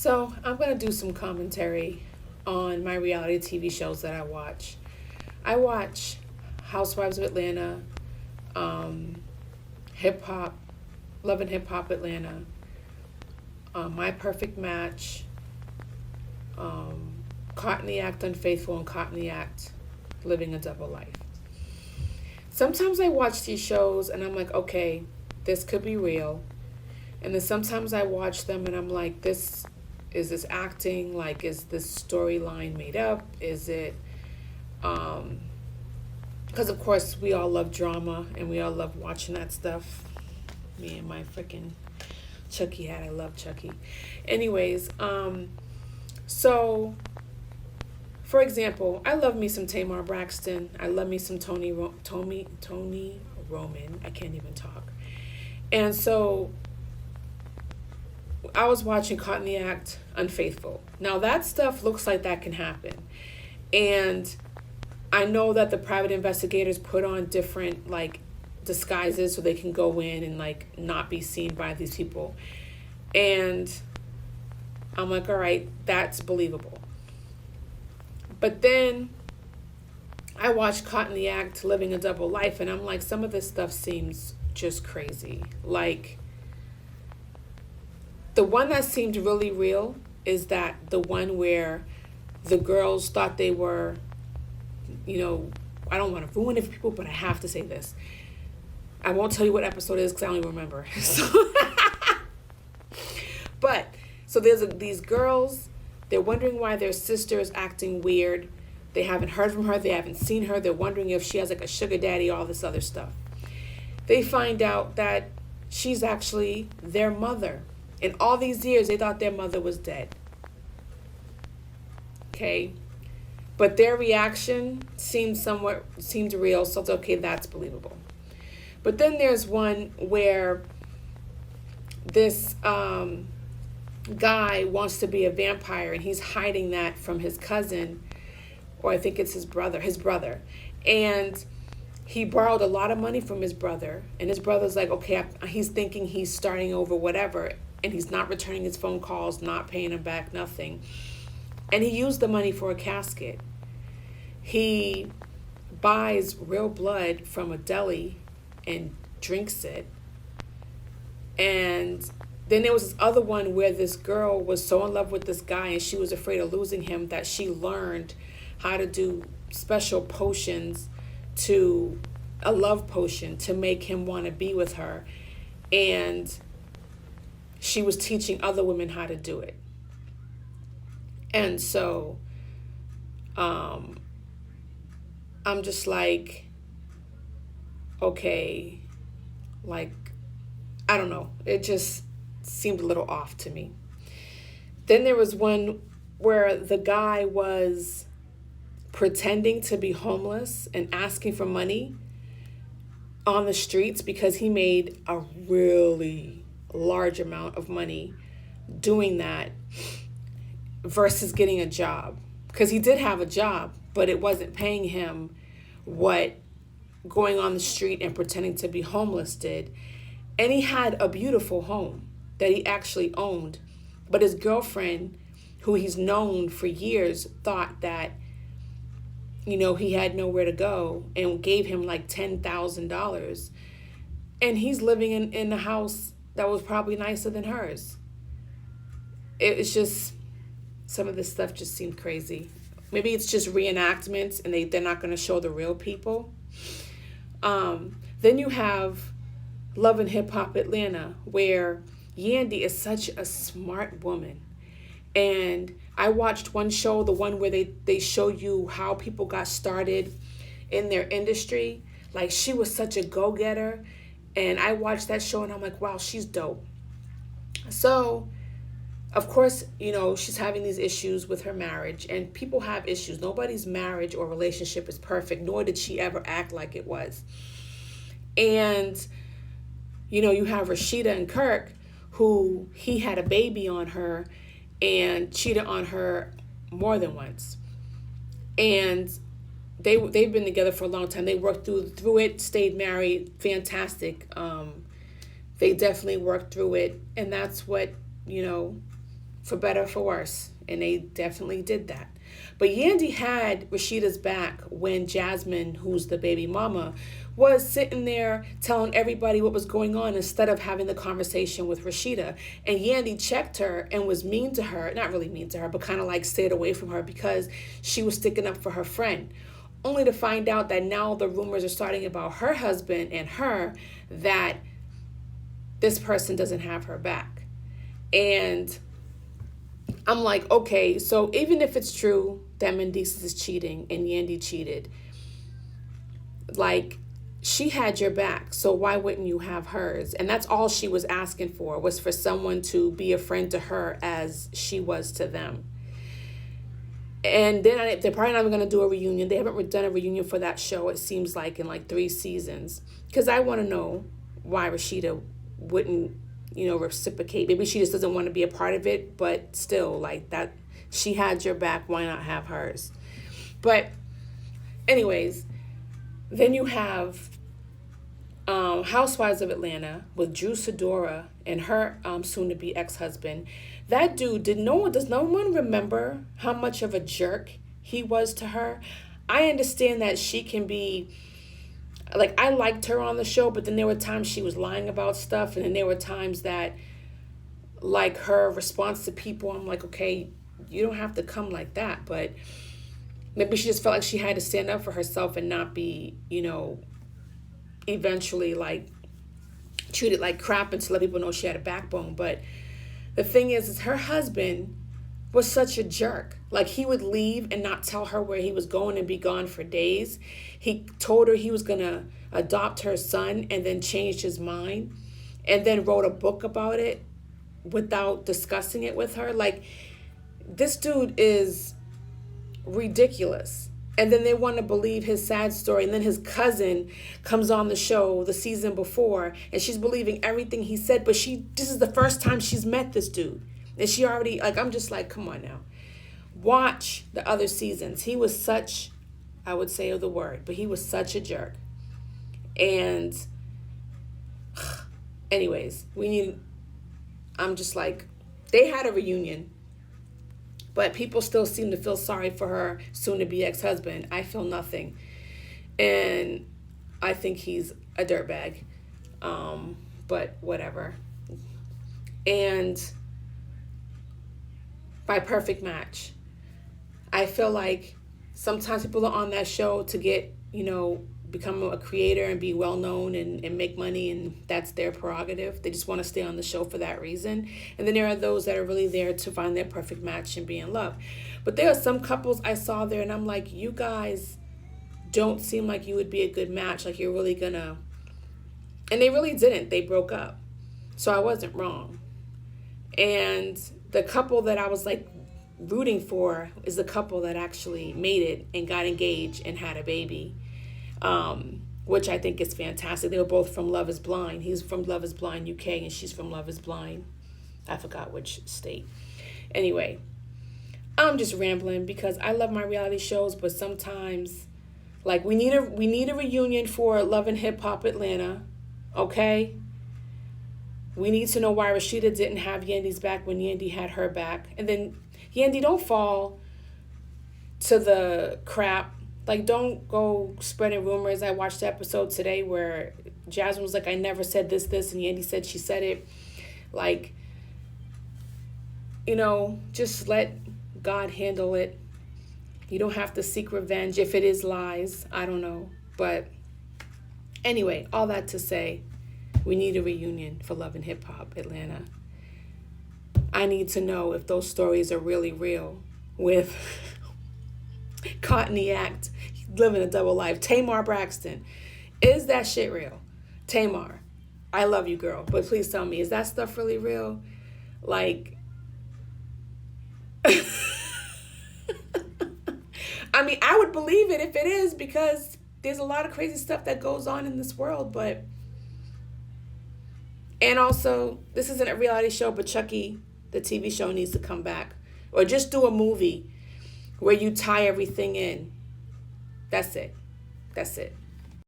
So I'm going to do some commentary on my reality TV shows that I watch. I watch Housewives of Atlanta, um, Hip Hop, Love and Hip Hop Atlanta, My Perfect Match, um, Caught in the Act Unfaithful, and Caught in the Act Living a Double Life. Sometimes I watch these shows and I'm like, okay, this could be real. And then sometimes I watch them and I'm like, this acting? Like, is this storyline made up? Is it, because of course we all love drama and we all love watching that stuff. Me and my freaking Chucky hat. I love Chucky. Anyways, so for example, I love me some Tamar Braxton. I love me some Tony Roman. I can't even talk. And so I was watching Caught in the Act Unfaithful. Now that stuff looks like that can happen. And I know that the private investigators put on different like disguises so they can go in and like not be seen by these people. And I'm like, all right, that's believable. But then I watched Caught in the Act Living a Double Life and I'm like, some of this stuff seems just crazy. Like, the one that seemed really real is that the one where the girls thought they were, I don't want to ruin it for people, but I have to say this. I won't tell you what episode it is because I don't even remember. So there's these girls, they're wondering why their sister is acting weird. They haven't heard from her, they haven't seen her. They're wondering if she has like a sugar daddy, all this other stuff. They find out that she's actually their mother. In all these years, they thought their mother was dead. Okay? But their reaction seemed real, so it's okay, that's believable. But then there's one where this guy wants to be a vampire, and he's hiding that from his cousin, or I think it's his brother. And he borrowed a lot of money from his brother, and his brother's like, okay, he's thinking he's starting over, whatever, and he's not returning his phone calls, not paying him back, nothing. And he used the money for a casket. He buys real blood from a deli and drinks it. And then there was this other one where this girl was so in love with this guy and she was afraid of losing him that she learned how to do special potions, to a love potion to make him want to be with her. And she was teaching other women how to do it. And so I'm just like, okay, like, I don't know. It just seemed a little off to me. Then there was one where the guy was pretending to be homeless and asking for money on the streets because he made a really large amount of money doing that versus getting a job. Because he did have a job, but it wasn't paying him what going on the street and pretending to be homeless did. And he had a beautiful home that he actually owned. But his girlfriend, who he's known for years, thought that, he had nowhere to go and gave him like $10,000. And he's living in a house that was probably nicer than hers. It's just, some of this stuff just seemed crazy. Maybe it's just reenactments and they're not going to show the real people. Then you have Love and Hip Hop Atlanta, where Yandy is such a smart woman. And I watched one show, the one where they show you how people got started in their industry. Like, she was such a go-getter. And I watched that show and I'm like, wow, she's dope. So, of course, she's having these issues with her marriage, and people have issues. Nobody's marriage or relationship is perfect, nor did she ever act like it was. And, you have Rashida and Kirk, who he had a baby on her and cheated on her more than once. And they've been together for a long time. They worked through it, stayed married, fantastic. They definitely worked through it, and that's what, for better or for worse. And they definitely did that. But Yandy had Rashida's back when Jasmine, who's the baby mama, was sitting there telling everybody what was going on instead of having the conversation with Rashida. And Yandy checked her and was mean to her, not really mean to her, but kind of like stayed away from her because she was sticking up for her friend. Only to find out that now the rumors are starting about her husband and her, that this person doesn't have her back. And I'm like, okay, so even if it's true that Mendeecees is cheating and Yandy cheated, like, she had your back, so why wouldn't you have hers? And that's all she was asking for, was for someone to be a friend to her as she was to them. And then they're probably not even going to do a reunion. They haven't done a reunion for that show, it seems like, in like 3 seasons. Because I want to know why Rashida wouldn't, reciprocate. Maybe she just doesn't want to be a part of it, but still, like, that, she had your back, why not have hers? But anyways, then you have Housewives of Atlanta with Drew Sidora and her soon-to-be ex-husband. That dude, does no one remember how much of a jerk he was to her? I understand that she can be, like, I liked her on the show, but then there were times she was lying about stuff, and then there were times that, like, her response to people, I'm like, okay, you don't have to come like that, but maybe she just felt like she had to stand up for herself and not be, eventually, like, treated like crap and to let people know she had a backbone. But the thing is her husband was such a jerk. Like, he would leave and not tell her where he was going and be gone for days. He told her he was going to adopt her son and then changed his mind and then wrote a book about it without discussing it with her. Like, this dude is ridiculous. And then they want to believe his sad story. And then his cousin comes on the show the season before, and she's believing everything he said. But this is the first time she's met this dude. And she already, like, I'm just like, come on now. Watch the other seasons. He was such, I would say the word, but he was such a jerk. And anyways, I'm just like, they had a reunion. But people still seem to feel sorry for her soon-to-be ex-husband. I feel nothing. And I think he's a dirtbag. But whatever. And by perfect match, I feel like sometimes people are on that show to get, become a creator and be well-known and make money, and that's their prerogative. They just want to stay on the show for that reason. And then there are those that are really there to find their perfect match and be in love. But there are some couples I saw there, and I'm like, you guys don't seem like you would be a good match. Like, you're really gonna... And they really didn't. They broke up. So I wasn't wrong. And the couple that I was, like, rooting for is the couple that actually made it and got engaged and had a baby. Which I think is fantastic. They were both from Love is Blind. He's from Love is Blind UK, and she's from Love is Blind. I forgot which state. Anyway, I'm just rambling because I love my reality shows, but sometimes, like, we need a reunion for Love and Hip Hop Atlanta, okay? We need to know why Rashida didn't have Yandy's back when Yandy had her back. And then, Yandy, don't fall to the crap. Like, don't go spreading rumors. I watched the episode today where Jasmine was like, I never said this, and Yandy said she said it. Like, just let God handle it. You don't have to seek revenge if it is lies. I don't know. But anyway, all that to say, we need a reunion for Love and Hip Hop Atlanta. I need to know if those stories are really real with... caught in the act, living a double life. Tamar Braxton. Is that shit real? Tamar, I love you, girl, but please tell me, is that stuff really real? Like, I mean, I would believe it if it is, because there's a lot of crazy stuff that goes on in this world, but... And also, this isn't a reality show, but Chucky, the TV show, needs to come back. Or just do a movie where you tie everything in. That's it.